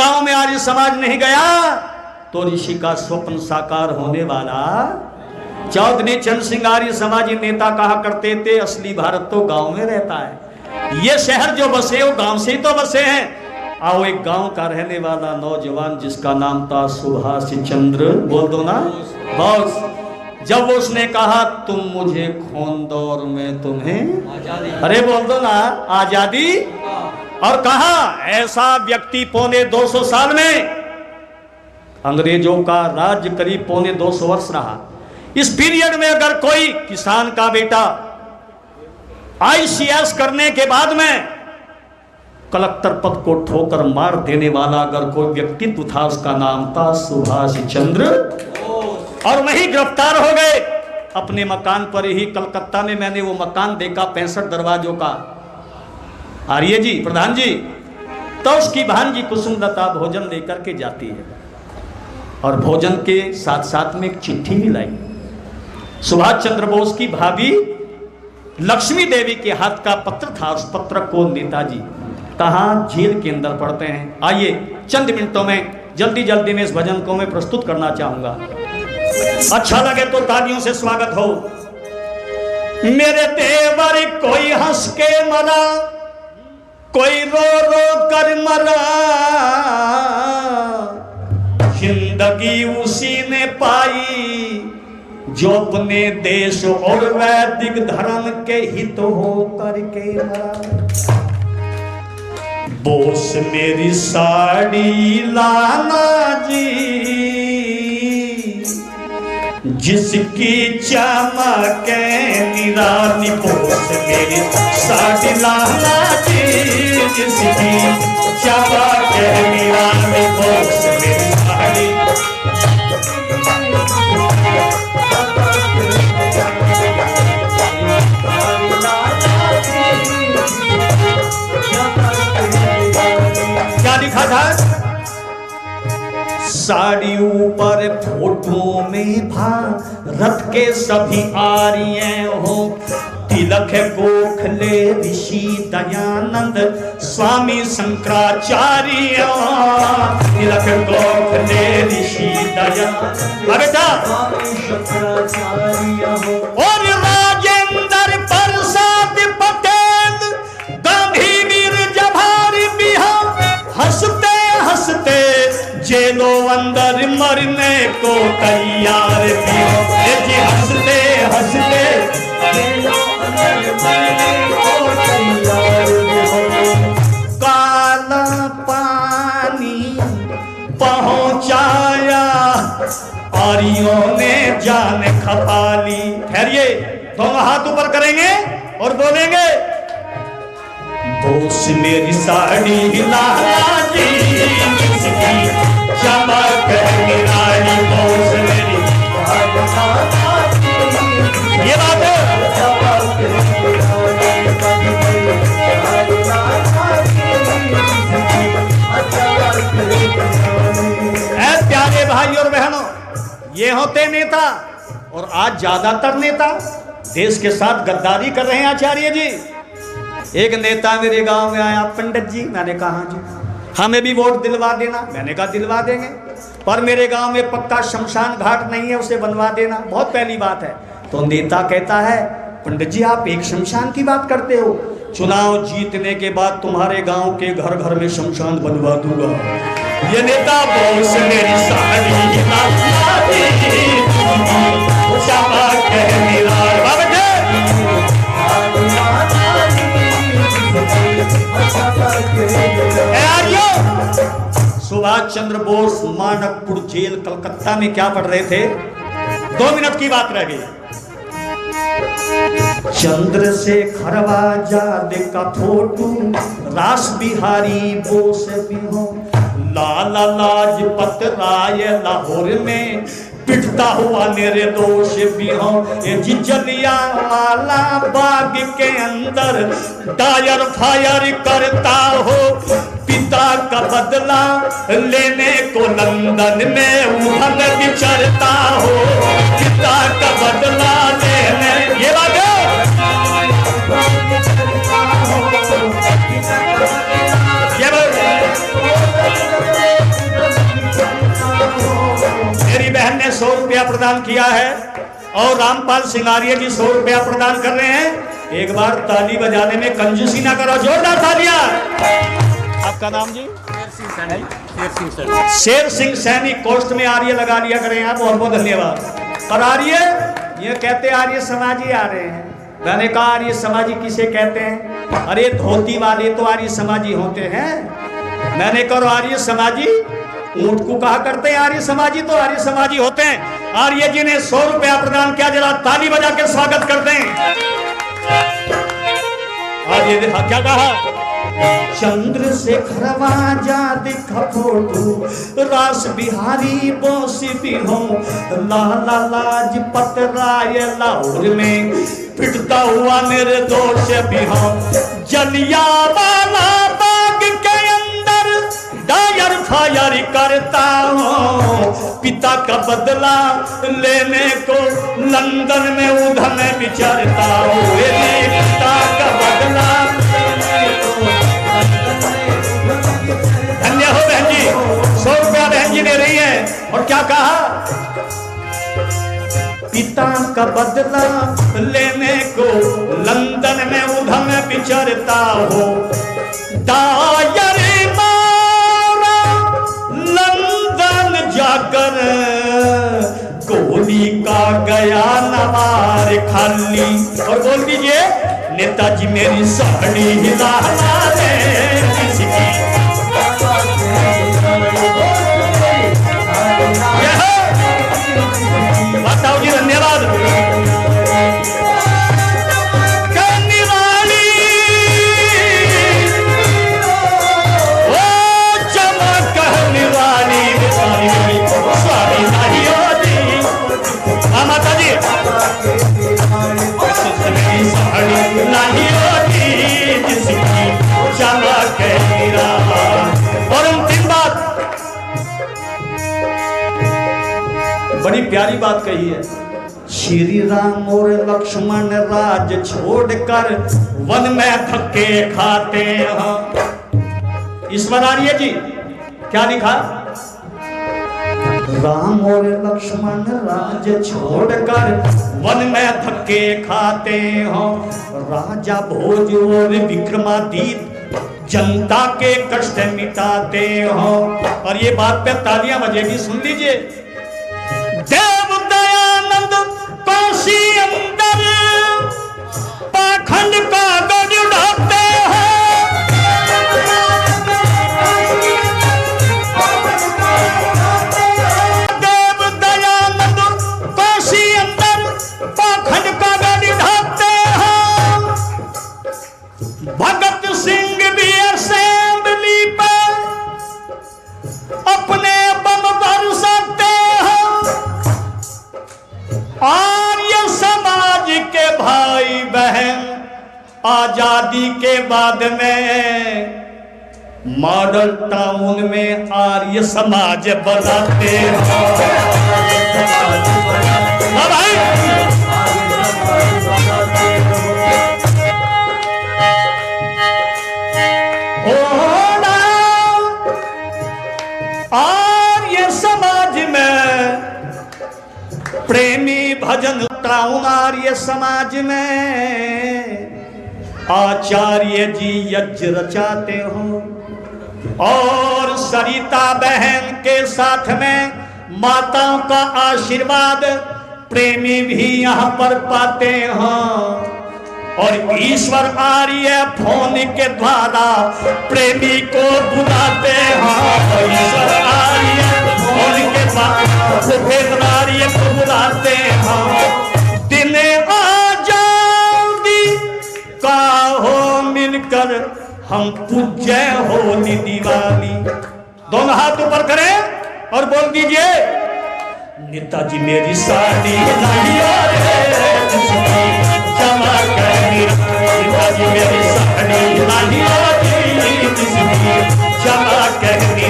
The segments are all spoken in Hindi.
गांव में आर्य समाज नहीं गया तो ऋषि का स्वप्न साकार होने वाला। चौधरी चंद सिंह आर्य समाजी नेता कहा करते थे, असली भारत तो गांव में रहता है। ये शहर जो बसे वो गांव से ही तो बसे हैं। आओ, एक गांव का रहने वाला नौजवान जिसका नाम था सुभाष चंद्र, बोल दो ना बॉस। जब उसने कहा तुम मुझे खून दो और मैं तुम्हें, अरे बोल दो ना आजादी। और कहा ऐसा व्यक्ति पौने 200 साल में, अंग्रेजों का राज्य करीब पौने 200 वर्ष रहा। इस पीरियड में अगर कोई किसान का बेटा ICS करने के बाद में कलेक्टर पद को ठोकर मार देने वाला अगर कोई व्यक्तित्व था, उसका नाम था सुभाष चंद्र। और वही गिरफ्तार हो गए अपने मकान पर ही कलकत्ता में। मैंने वो मकान देखा 65 दरवाजों का। आर्य जी, प्रधान जी, तो उसकी भांजी कुसुमलता भोजन लेकर के जाती है और भोजन के साथ साथ में एक चिट्ठी भी लाई। सुभाष चंद्र बोस की भाभी लक्ष्मी देवी के हाथ का पत्र था। उस पत्र को नेताजी कहाँ जेल के अंदर पढ़ते हैं। आइए चंद मिनटों में जल्दी जल्दी में इस भजन को मैं प्रस्तुत करना चाहूंगा। अच्छा लगे तो तालियों से स्वागत हो। मेरे देवर कोई हंस के मरा, कोई रो रो कर मरा, जिंदगी उसी ने पाई जो अपने देश और वैदिक धर्म के हित हो करके मरा। बोस मेरी साड़ी लाना जी, जिसकी चमक निरानी। बोस मेरी साड़ी लाना जी, जिसकी चमक निरानी। बोस मेरी साड़ी क्या लिखा था? साड़ी ऊपर फोटो में भारत के सभी आर्य हो। तिलक गोखले ऋषि दयानंद स्वामी शंकराचार्य। तिलक गोखले ऋषि दयानंद बेटा और राजेंद्र प्रसाद पटेल, गंभीर जवाहर बिहार। हंसते हंसते जेलों अंदर मरने को तैयार भी हो। जी हंसते हंसते जेलों अंदर मरने को तैयार भी हो। काला पानी पहुंचाया आर्यों ने जान खपा ली। ठहरिए, दोनों हाथ ऊपर करेंगे और बोलेंगे बोस मेरी साड़ी लाला जी, जिसकी चमक निरानी। बोस मेरी ये बात है। प्यारे भाई और बहनों, ये होते नेता। और आज ज्यादातर नेता देश के साथ गद्दारी कर रहे हैं। आचार्य जी, एक नेता मेरे गांव में आया, पंडित जी। मैंने कहा जी हमें भी वोट दिलवा देना। मैंने कहा दिलवा देंगे, पर मेरे गांव में पक्का शमशान घाट नहीं है, उसे बनवा देना। बहुत पहली बात है। तो नेता कहता है पंडित जी आप एक शमशान की बात करते हो, चुनाव जीतने के बाद तुम्हारे गांव के घर घर में शमशान बनवा दूंगा। ये नेता बोस मेरी साड़ी सुभाष चंद्र बोस मानकपुर जेल कलकत्ता में क्या पढ़ रहे थे? 2 मिनट की बात रह गई। चंद्रशेखर आजाद का फोटो, रास बिहारी बोस भी हो, लाला लाजपत राय लाहौर में पिटता हुआ निर्दोष भी हो। जलियांवाला बाग के अंदर टायर फायर करता हो, पिता का बदला लेने को लंदन में उधर विचरता हो। पिता का बदला लेने, ये बात है। रुपया प्रदान किया है और रामपाल सिंगारिया जी 100 रुपया प्रदान कर रहे हैं। एक बार ताली बजाने में कंजूसी ना करो, जोरदार तालियां। आपका नाम जी? शेर सिंह सैनी। कोष्ट में आर्य लगा लिया करें आप। बहुत बहुत धन्यवाद। और आर्य ये कहते आर्य समाजी आ रहे हैं। मैंने कहा आर्य समाजी किसे कहते हैं? अरे धोती वाले तो आर्य समाजी होते हैं। मैंने कहा आर्य समाजी ऊंट को कहा करते हैं आर्य समाजी, तो आर्य समाजी होते हैं। आर्य जी ने 100 रुपया प्रदान किया। जरा ताली बजा के स्वागत करते हैं। आर्य देखा क्या कहा? चंद्रशेखर आजाद का फोटो रास बिहारी बोस भी हो, लाला लाजपत राय लाहौर में पिटता हुआ निर्दोष भी हो, जलियांवाला बाग के अंदर डायर फायर करता हो, पिता का बदला लेने को लंदन में उधम विचरता हो, पिता का बदला धन्य हो बहन जी। 100 रुपया बहन जी दे रही है। और क्या कहा? पिता का बदला लेने को लंदन में उधम विचरता हो, दायर मारा लंदन जाकर, गोली का गया नवार खाली। और बोल दीजिए नेताजी मेरी साड़ी हिला दे किसकी। बताओ जी धन्यवाद। करने वाली ओ जमा करने वाली स्वामी नहीं होती। माता जी साड़ी नहीं होती जिसकी जमा कह रहा। और अंतिम बात, बड़ी प्यारी बात कही है। श्री राम और लक्ष्मण राज छोड़कर वन में धक्के खाते हैं। ईश्वर आर्य जी क्या लिखा? राम और लक्ष्मण राज छोड़कर वन में धक्के खाते हो, राजा भोज और विक्रमादित्य जनता के कष्ट मिटाते हो। और ये बात पे तालियां बजेगी, सुन लीजिए। देव दयानंद काशी अंदर पाखंड का गढ़ उड़ाते हो, देव दयानंद काशी अंदर पाखंड का गढ़ उड़ाते हो। भगत सिंह भी असेंबली पर अपने बम बरसाते हो। आर्य समाज के भाई बहन आजादी के बाद में मॉडल टाउन में आर्य समाज बनाते हो। भाई आर्य समाज में प्रेमी भजन टाउन आर्य समाज में आचार्य जी यज्ञ रचाते हो। और सरिता बहन के साथ में माताओं का आशीर्वाद प्रेमी भी यहाँ पर पाते हैं। और ईश्वर आर्य फोन के द्वारा प्रेमी को बुलाते हैं। ईश्वर आर्य फोन के द्वारा आर्य को बुलाते हैं। दिन आजादी का हो मिलकर हम पूज्य होली दिवाली। दोनों हाथ ऊपर करें और बोल दीजिए नेताजी मेरी साड़ी जमा करनी, नेताजी मेरी साड़ी जमा करनी,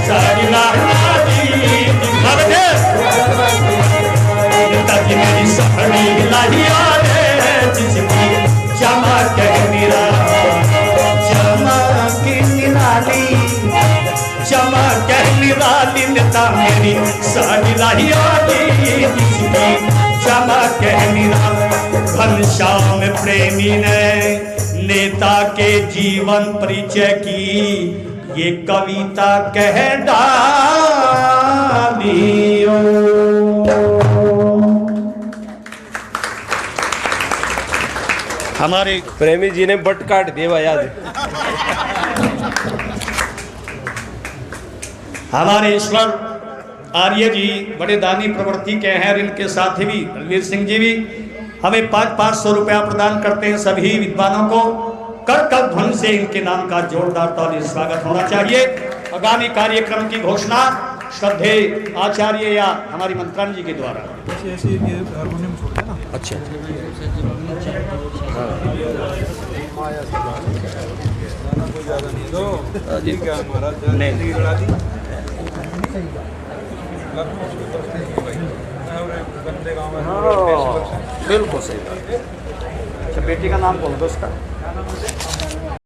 साड़ी नेताजी मेरी साड़ी जमा करनी, जमा की निराली जमा कहनी निराली नेता मेरी सारी राहियाली चमक निराली। घनश्याम प्रेमी ने नेता के जीवन परिचय की ये कविता कह डालियो। हमारे प्रेमी जी ने बट काट दिया याद। हमारे ईश्वर आर्य जी बड़े दानी प्रवृत्ति के हैं और इनके साथी भी रणवीर सिंह जी भी हमें 500 रुपया प्रदान करते हैं। सभी विद्वानों को कर ध्वनि से इनके नाम का जोरदार ताली स्वागत होना चाहिए। आगामी कार्यक्रम की घोषणा श्रद्धेय आचार्य या हमारी मंत्राणी जी के द्वारा। अच्छा बिल्कुल सही बात। अच्छा बेटी का नाम बोल दो उसका।